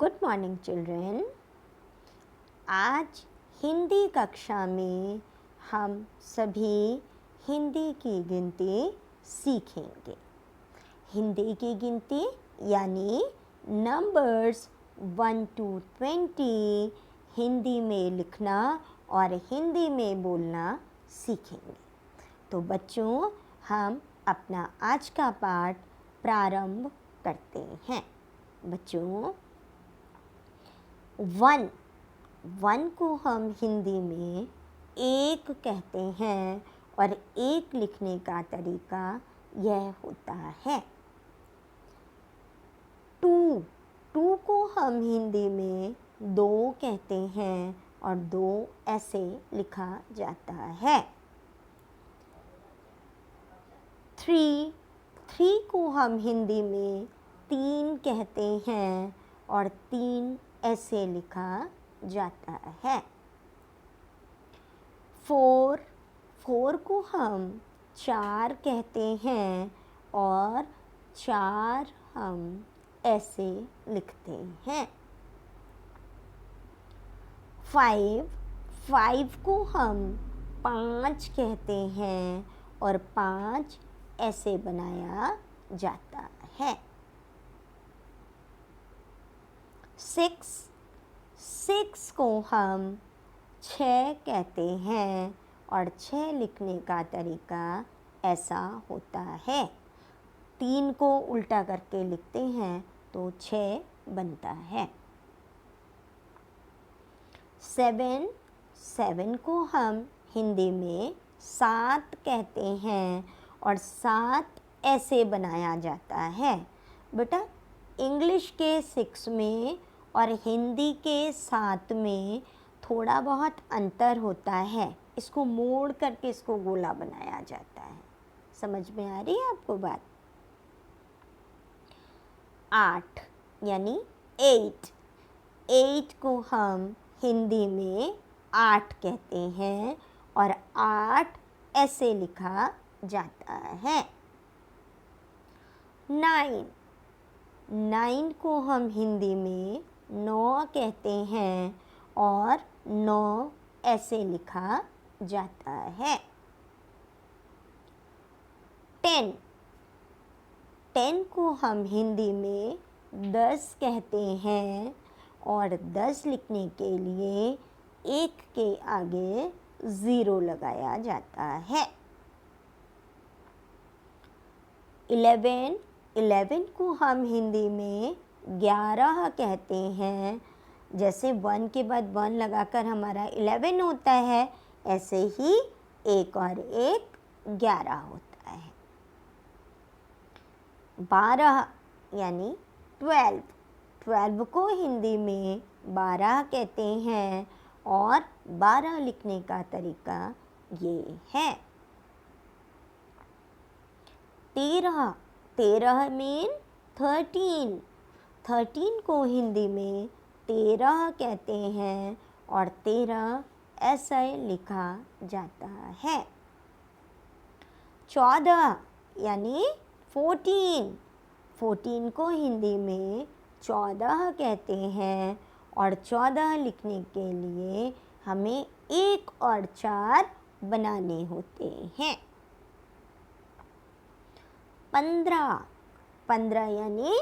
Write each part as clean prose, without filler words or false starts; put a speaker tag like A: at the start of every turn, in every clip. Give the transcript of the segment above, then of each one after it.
A: Good morning children. आज हिंदी कक्षा में हम सभी हिंदी की गिनती सीखेंगे। हिंदी की गिनती यानी नंबर्स 1 to 20 हिंदी में लिखना और हिंदी में बोलना सीखेंगे। तो बच्चों, हम अपना आज का पाठ प्रारंभ करते हैं। बच्चों, वन को हम हिंदी में एक कहते हैं और एक लिखने का तरीका यह होता है। टू को हम हिंदी में दो कहते हैं और दो ऐसे लिखा जाता है। थ्री को हम हिंदी में तीन कहते हैं और तीन ऐसे लिखा जाता है। फोर को हम चार कहते हैं और चार हम ऐसे लिखते हैं। फाइव को हम पाँच कहते हैं और पाँच ऐसे बनाया जाता है। सिक्स को हम छः कहते हैं और छः लिखने का तरीका ऐसा होता है। तीन को उल्टा करके लिखते हैं तो छः बनता है। सेवन को हम हिंदी में सात कहते हैं और सात ऐसे बनाया जाता है। बेटा, इंग्लिश के 6 में और हिंदी के 7 में थोड़ा बहुत अंतर होता है। इसको मोड़ करके इसको गोला बनाया जाता है। समझ में आ रही है आपको बात? 8 यानी 8 को हम हिंदी में 8 कहते हैं और 8 ऐसे लिखा जाता है। 9 को हम हिंदी में 9 कहते हैं और 9 ऐसे लिखा जाता है। 10 को हम हिंदी में 10 कहते हैं और 10 लिखने के लिए एक के आगे 0 लगाया जाता है। 11 को हम हिंदी में 11 कहते हैं। जैसे 1 के बाद 1 लगाकर हमारा 11 होता है, ऐसे ही एक और एक 11 होता है। 12 यानी 12 को हिंदी में 12 कहते हैं और 12 लिखने का तरीका ये है। 13 मीन 13 को हिंदी में 13 कहते हैं और 13 ऐसा लिखा जाता है। 14 यानी 14 को हिंदी में 14 कहते हैं और 14 लिखने के लिए हमें एक और 4 बनाने होते हैं। 15 यानी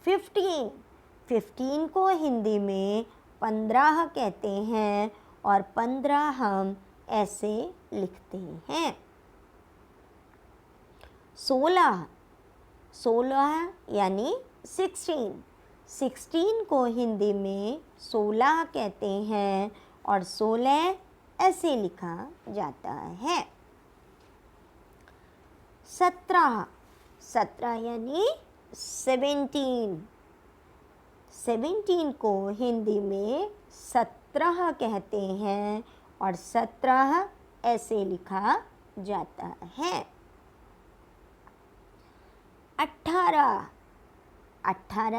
A: 15 को हिंदी में 15 कहते हैं और 15 हम ऐसे लिखते हैं। 16 यानी 16 को हिंदी में 16 कहते हैं और 16 ऐसे लिखा जाता है। 17 यानी 17 को हिंदी में 17 कहते हैं और 17 ऐसे लिखा जाता है। 18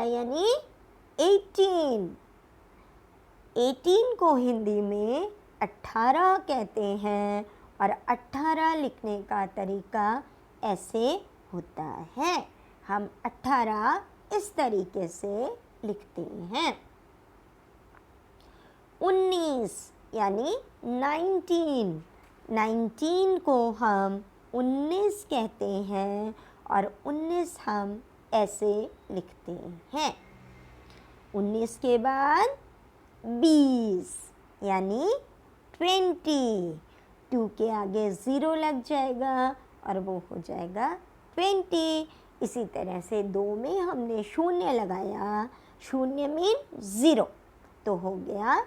A: यानी 18 को हिंदी में 18 कहते हैं और 18 लिखने का तरीका ऐसे होता है। हम 18 इस तरीके से लिखते हैं। 19 यानी 19। 19 को हम 19 कहते हैं और 19 हम ऐसे लिखते हैं। 19 के बाद 20 यानी 20। 2 के आगे 0 लग जाएगा और वो हो जाएगा 20। इसी तरह से 2 में हमने शून्य लगाया, शून्य मीन 0, तो हो गया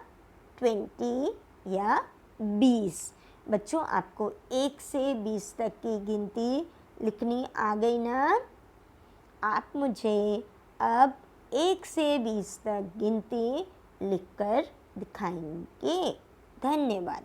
A: 20 या 20। बच्चों, आपको 1 से 20 तक की गिनती लिखनी आ गई ना? आप मुझे अब 1 से 20 तक गिनती लिखकर दिखाएंगे। धन्यवाद।